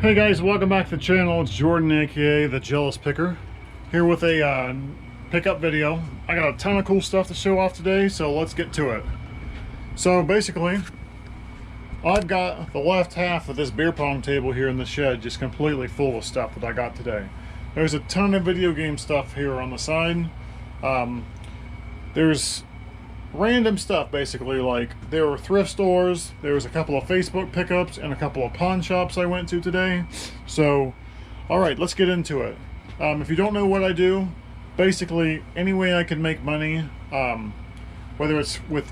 Hey guys, welcome back to the channel. It's Jordan, aka the Jealous Picker, here with a pickup video. I got a ton of cool stuff to show off today, so let's get to it. So basically, I've got the left half of this beer pong table here in the shed just completely full of stuff that I got today. There's a ton of video game stuff here on the side. There's random stuff, basically, like there were thrift stores, there was a couple of Facebook pickups, and a couple of pawn shops I went to today. So, alright, let's get into it. If you don't know what I do, basically any way I can make money, whether it's with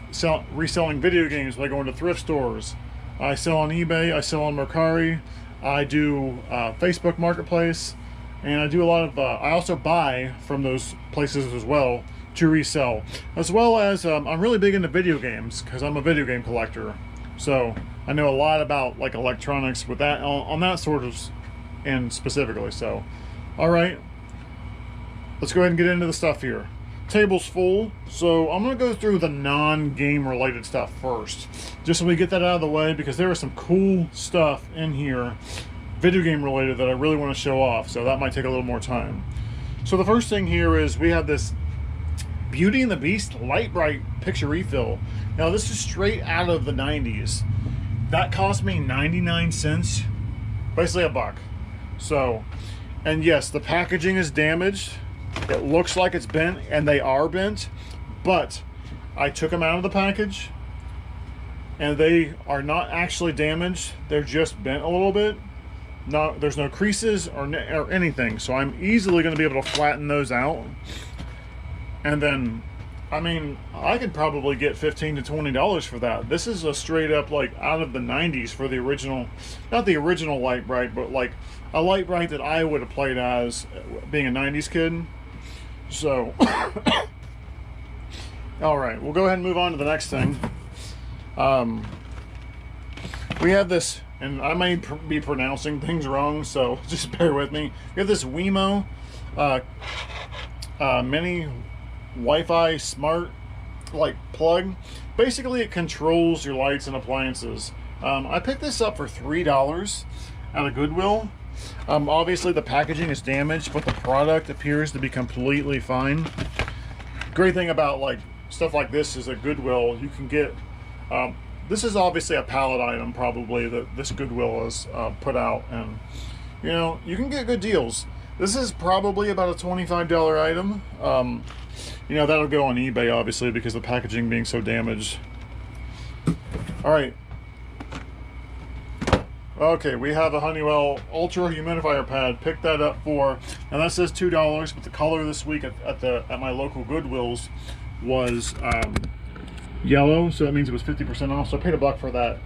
reselling video games by going to thrift stores, I sell on eBay, I sell on Mercari, I do Facebook Marketplace, and I do a lot of, I also buy from those places as well to resell, as well as I'm really big into video games because I'm a video game collector, so I know a lot about like electronics with that on that sort of end specifically. So all right, let's go ahead and get into the stuff here. Table's full, so I'm gonna go through the non-game related stuff first, just so we get that out of the way, because there is some cool stuff in here video game related that I really want to show off, so that might take a little more time. So the first thing here is we have this Beauty and the Beast Lite-Brite picture refill. Now this is straight out of the 90s. That cost me 99 cents, basically $1. So, and yes, the packaging is damaged. It looks like it's bent, and they are bent, but I took them out of the package and they are not actually damaged. They're just bent a little bit. There's no creases or anything, so I'm easily going to be able to flatten those out. And then, I mean, I could probably get $15 to $20 for that. This is a straight up, like, out of the 90s for the original, not the original Lite-Brite, but like a Lite-Brite that I would have played as being a 90s kid. So, all right, we'll go ahead and move on to the next thing. We have this, and I may be pronouncing things wrong, so just bear with me. We have this Wemo mini Wi-Fi smart like plug. Basically it controls your lights and appliances. I picked this up for $3 at a Goodwill. Obviously the packaging is damaged, but the product appears to be completely fine. Great thing about like stuff like this is at Goodwill you can get this is obviously a pallet item probably that this Goodwill has put out, and you know, you can get good deals. This is probably about a $25 item. You know, that'll go on eBay obviously because the packaging being so damaged. All right. Okay, we have a Honeywell Ultra humidifier pad. Picked that up for, and that says $2, but the color this week at my local Goodwills was yellow, so that means it was 50% off. So I paid $1 for that,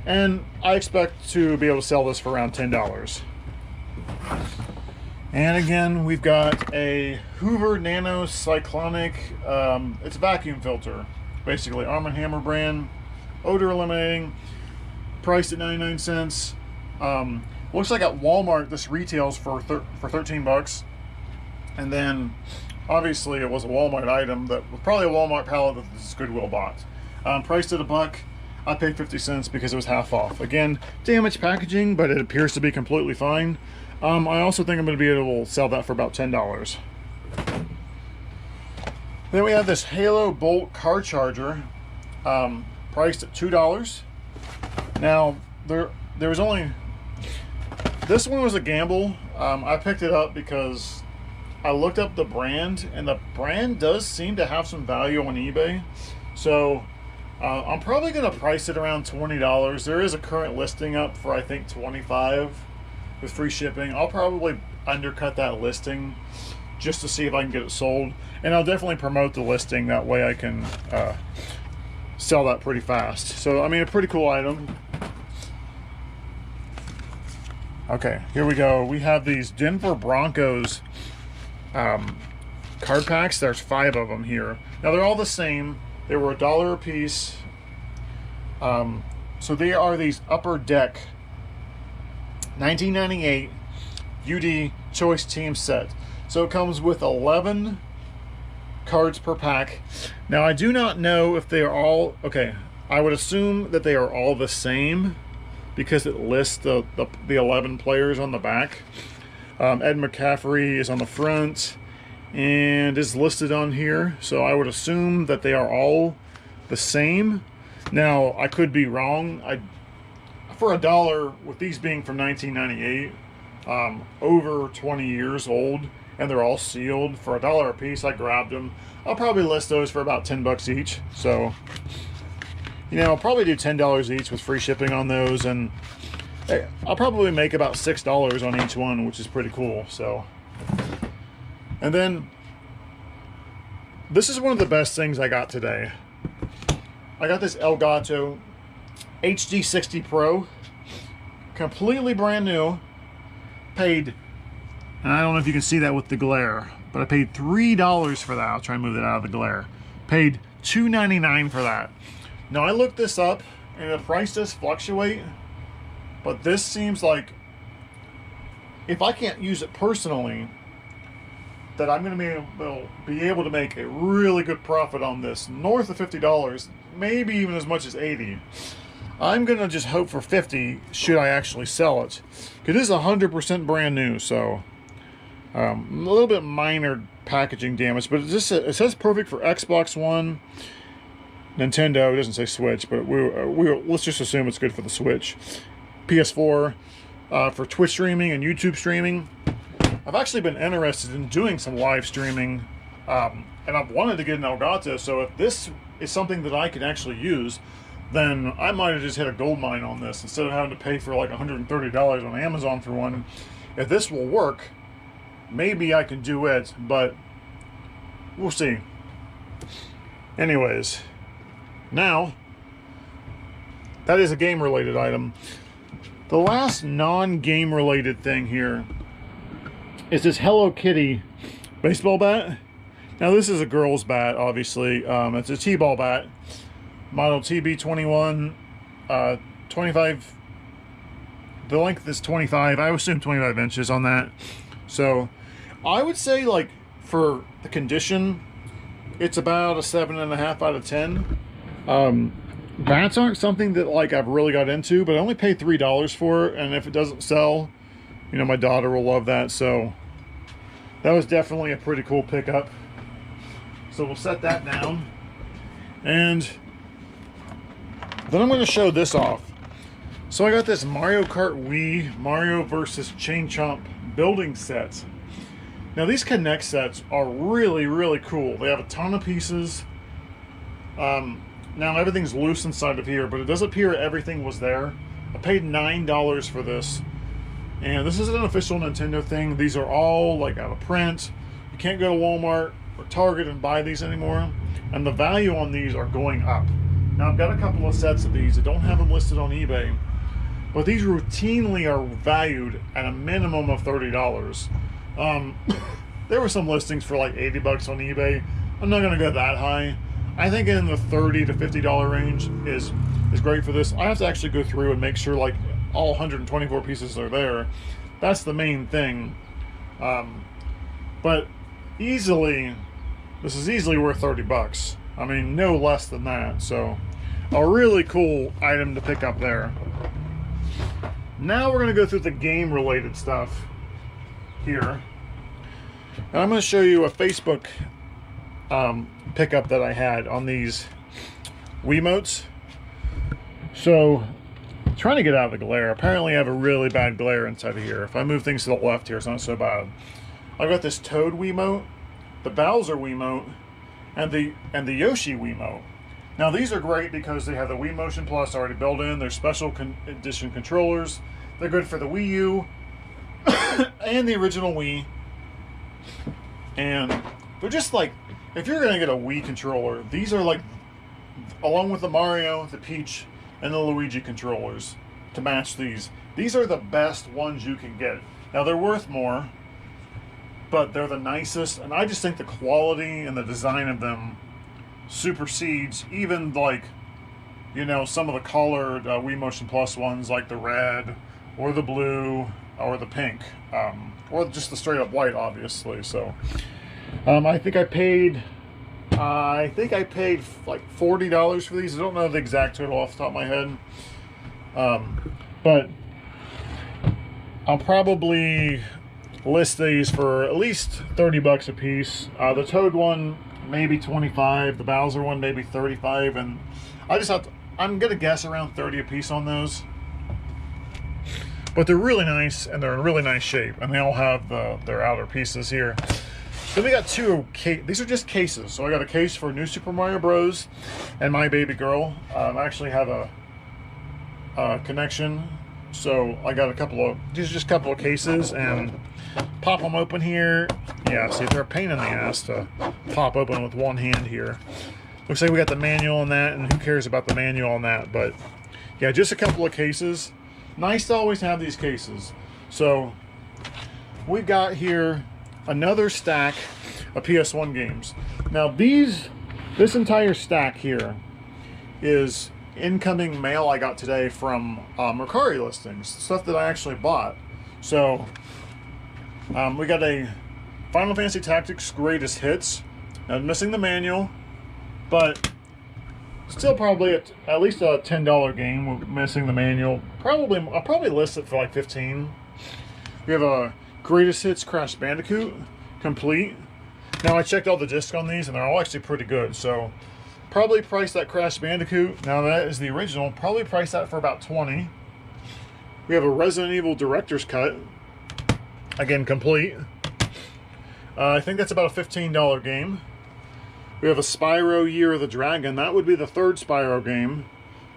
and I expect to be able to sell this for around $10. And again, we've got a Hoover Nano Cyclonic, it's a vacuum filter, basically, Arm & Hammer brand, odor eliminating, priced at 99 cents. Looks like at Walmart this retails for 13 bucks. And then, obviously, it was a Walmart item that was probably a Walmart pallet that this Goodwill bought. Priced at $1. I paid 50 cents because it was half off. Again, damaged packaging, but it appears to be completely fine. I also think I'm going to be able to sell that for about $10. Then we have this Halo Bolt car charger, priced at $2. Now, there was only, this one was a gamble. I picked it up because I looked up the brand, and the brand does seem to have some value on eBay. So, I'm probably going to price it around $20. There is a current listing up for, I think, $25. With free shipping. I'll probably undercut that listing just to see if I can get it sold, and I'll definitely promote the listing, that way I can sell that pretty fast. So I mean, a pretty cool item. Okay, here we go. We have these Denver Broncos card packs. There's 5 of them here. Now they're all the same. They were $1 a piece. So they are these Upper Deck 1998 UD Choice Team set. So it comes with 11 cards per pack. Now I do not know if they are all, okay, I would assume that they are all the same. because it lists the 11 players on the back. Ed McCaffrey is on the front and is listed on here, so I would assume that they are all the same. Now, I could be wrong. For $1, with these being from 1998, over 20 years old, and they're all sealed, for $1 a piece, I grabbed them. I'll probably list those for about 10 bucks each. So, you know, I'll probably do $10 each with free shipping on those, and hey, I'll probably make about $6 on each one, which is pretty cool. So, and then this is one of the best things I got today. I got this Elgato HD60 Pro, completely brand new. Paid, and I don't know if you can see that with the glare, but I paid $3 for that. I'll try and move that out of the glare. Paid $2.99 for that. Now, I looked this up, and the price does fluctuate, but this seems like, if I can't use it personally, that I'm going to be able to make a really good profit on this, north of $50, maybe even as much as $80. I'm going to just hope for $50 should I actually sell it. It is 100% brand new, so a little bit minor packaging damage, but it says perfect for Xbox One, Nintendo. It doesn't say Switch, but let's just assume it's good for the Switch. PS4, for Twitch streaming and YouTube streaming. I've actually been interested in doing some live streaming, and I've wanted to get an Elgato, so if this is something that I can actually use, then I might have just hit a gold mine on this instead of having to pay for like $130 on Amazon for one. If this will work, maybe I can do it, but we'll see. Anyways, now, that is a game-related item. The last non-game related thing here is this Hello Kitty baseball bat. Now, this is a girl's bat, obviously. It's a T-ball bat. Model TB21, 25, the length is 25, I assume 25 inches on that. So, I would say, like, for the condition, it's about a 7.5 out of 10. Bats aren't something that, like, I've really got into, but I only paid $3 for it, and if it doesn't sell, you know, my daughter will love that, so that was definitely a pretty cool pickup. So we'll set that down, and then I'm going to show this off. So I got this Mario Kart Wii Mario vs. Chain Chomp building set. Now these Connect sets are really, really cool. They have a ton of pieces. Now everything's loose inside of here, but it does appear everything was there. I paid $9 for this. And this isn't an official Nintendo thing. These are all like out of print. You can't go to Walmart or Target and buy these anymore. And the value on these are going up. Now, I've got a couple of sets of these. I don't have them listed on eBay, but these routinely are valued at a minimum of $30. There were some listings for like 80 bucks on eBay. I'm not going to go that high. I think in the $30 to $50 range is great for this. I have to actually go through and make sure like all 124 pieces are there. That's the main thing. But easily, this is easily worth 30 bucks. I mean, no less than that. So, a really cool item to pick up there. Now we're going to go through the game-related stuff here. And I'm going to show you a Facebook pickup that I had on these Wiimotes. So, trying to get out of the glare. Apparently I have a really bad glare inside of here. If I move things to the left here, it's not so bad. I've got this Toad Wiimote, the Bowser Wiimote, and the Yoshi Wiimote. Now these are great because they have the Wii Motion Plus already built in. They're special edition controllers. They're good for the Wii U and the original Wii. And they're just like, if you're going to get a Wii controller, these are like, along with the Mario, the Peach, and the Luigi controllers to match these. These are the best ones you can get. Now they're worth more, but they're the nicest, and I just think the quality and the design of them supersedes even, like, you know, some of the colored Wii Motion Plus ones, like the red or the blue or the pink, or just the straight up white, obviously. So I think I paid like $40 for these. I don't know the exact total off the top of my head. But I'll probably list these for at least 30 bucks a piece. The Toad one, maybe 25. The Bowser one, maybe 35. And I'm gonna guess around 30 a piece on those. But they're really nice, and they're in really nice shape, and they all have their outer pieces here. Then we got these are just cases. So I got a case for New Super Mario Bros. And My Baby Girl. I actually have a connection, so I got these are just a couple of cases, and pop them open here. Yeah, see, they're a pain in the ass to pop open with one hand here. Looks like we got the manual on that, and who cares about the manual on that, but yeah, just a couple of cases. Nice to always have these cases. So we've got here another stack of PS1 games. Now this entire stack here is incoming mail I got today from Mercari listings, stuff that I actually bought. So we got a Final Fantasy Tactics Greatest Hits. Now, I'm missing the manual, but still probably at least a $10 game. We're missing the manual. I'll probably list it for like 15. We have a Greatest Hits Crash Bandicoot complete. Now I checked all the discs on these, and they're all actually pretty good. So probably price that Crash Bandicoot. Now that is the original. Probably price that for about 20. We have a Resident Evil Director's Cut. Again, complete. I think that's about a $15 game. We have a Spyro Year of the Dragon. That would be the third Spyro game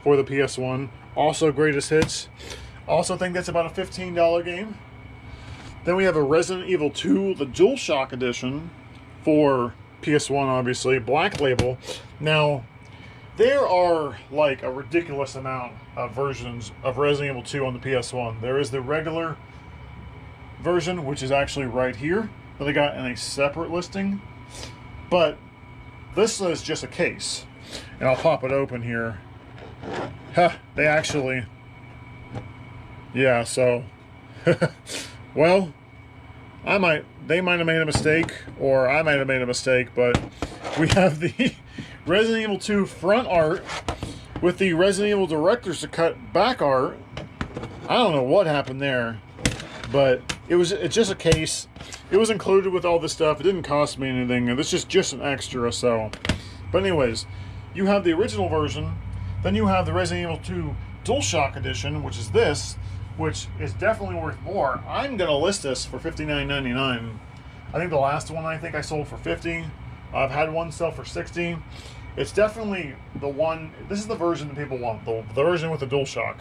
for the PS1. Also Greatest Hits. Also think that's about a $15 game. Then we have a Resident Evil 2, the DualShock edition for PS1, obviously. Black Label. Now, there are like a ridiculous amount of versions of Resident Evil 2 on the PS1. There is the regular version, which is actually right here, that I got in a separate listing. But this is just a case, and I'll pop it open here. They actually, yeah, so, well, they might have made a mistake, or I might have made a mistake, but we have the Resident Evil 2 front art with the Resident Evil Director's Cut back art. I don't know what happened there, but it's just a case. It was included with all this stuff. It didn't cost me anything, and this is just an extra, so. But anyways, you have the original version, then you have the Resident Evil 2 DualShock edition, which is this, which is definitely worth more. I'm gonna list this for $59.99. I think the last one I sold for $50. I've had one sell for $60. It's definitely the one. This is the version that people want, the version with the DualShock.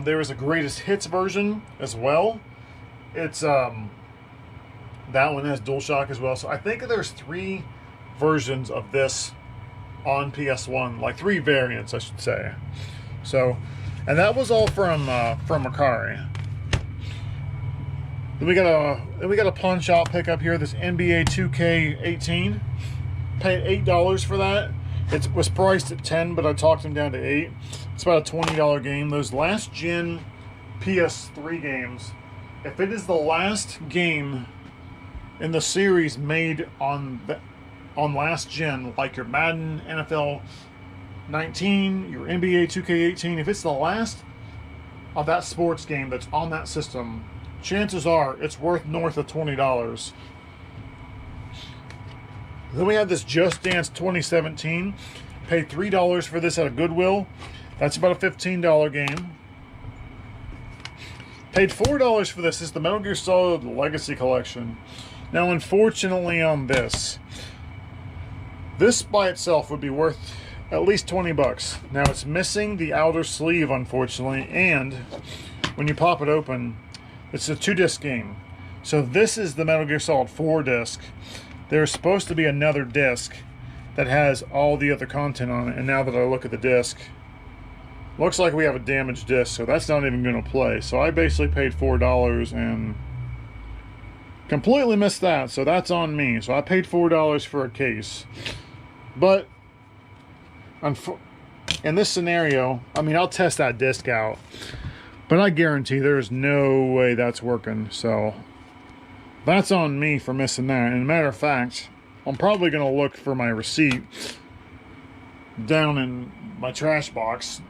There is a Greatest Hits version as well. It's that one has DualShock as well. So I think there's 3 versions of this on PS1, like 3 variants, I should say. So, and that was all from Mercari. Then we got a pawn shop pickup here. This NBA 2K18. Paid $8 for that. It was priced at $10, but I talked him down to $8. It's about a $20 game. Those last gen PS3 games, if it is the last game in the series made on last gen, like your Madden NFL 19, your NBA 2K18, if it's the last of that sports game that's on that system, chances are it's worth north of $20. Then we have this Just Dance 2017. Paid $3 for this at a Goodwill. That's about a $15 game. Paid $4 for this. This is the Metal Gear Solid Legacy Collection. Now, unfortunately on this by itself would be worth at least 20 bucks. Now, it's missing the outer sleeve, unfortunately, and when you pop it open, it's a 2-disc game. So this is the Metal Gear Solid 4 disc. There's supposed to be another disc that has all the other content on it, and now that I look at the disc, looks like we have a damaged disc, so that's not even going to play. So I basically paid $4 and completely missed that, so that's on me. So I paid $4 for a case. But in this scenario, I mean, I'll test that disc out, but I guarantee there's no way that's working. So that's on me for missing that. And a matter of fact, I'm probably going to look for my receipt down in my trash box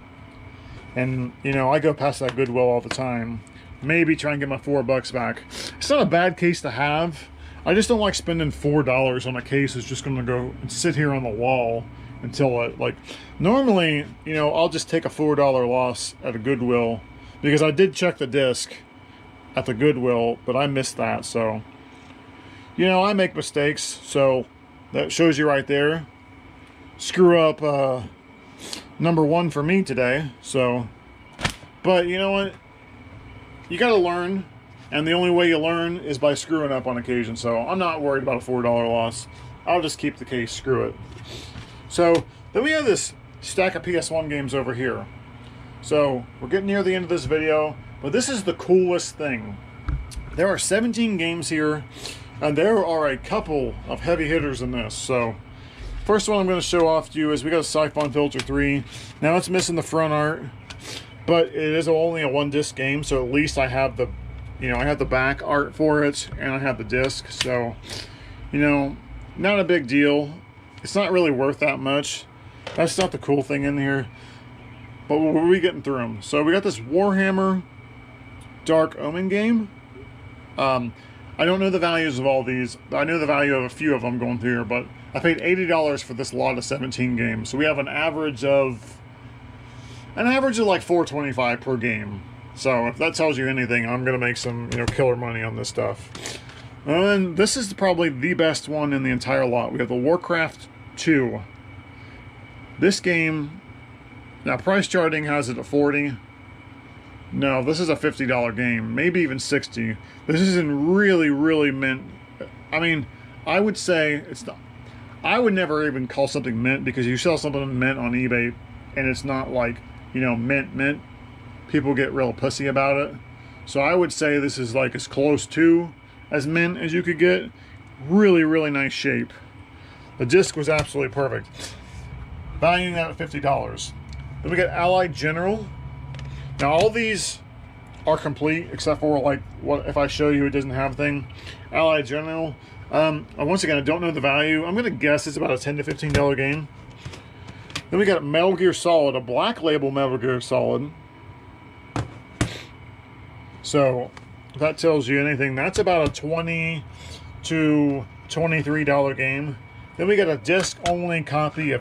And, you know, I go past that Goodwill all the time. Maybe try and get my $4 back. It's not a bad case to have. I just don't like spending $4 on a case that's just going to go and sit here on the wall until it, like, normally, you know, I'll just take a $4 loss at a Goodwill because I did check the disc at the Goodwill, but I missed that. So, you know, I make mistakes. So that shows you right there. Screw up number one for me today. So, but you know what? You got to learn. And the only way you learn is by screwing up on occasion. So I'm not worried about a $4 loss. I'll just keep the case, screw it. So then we have this stack of PS1 games over here. So we're getting near the end of this video, but this is the coolest thing. There are 17 games here, and there are a couple of heavy hitters in this. So first one I'm going to show off to you is we got a Siphon Filter 3. Now it's missing the front art, but it is only a 1-disc game, so at least I have the, you know, I have the back art for it, and I have the disc. So, you know, not a big deal. It's not really worth that much. That's not the cool thing in here. But we're getting through them. So we got this Warhammer Dark Omen game. I don't know the values of all these. I know the value of a few of them going through here, but I paid $80 for this lot of 17 games. So we have an average of like $4.25 per game. So if that tells you anything, I'm gonna make some, you know, killer money on this stuff. And this is probably the best one in the entire lot. We have the Warcraft 2. This game, now price charting has it at $40. No, this is a $50 game, maybe even $60. This is in really mint. I mean, I would say it's not. I would never even call something mint, because you sell something mint on eBay and it's not like, you know, mint. People get real pussy about it. So I would say this is like as close to as mint as you could get. Really nice shape. The disc was absolutely perfect. Valuing that at $50. Then we got Allied General. Now all these are complete except for like what if I show you it doesn't have a thing. Allied General. Once again, I don't know the value. I'm gonna guess it's about a $10 to $15 game. Then we got Metal Gear Solid, a black label Metal Gear Solid. So if that tells you anything, that's about a $20 to $23 game. Then we got a disc only copy of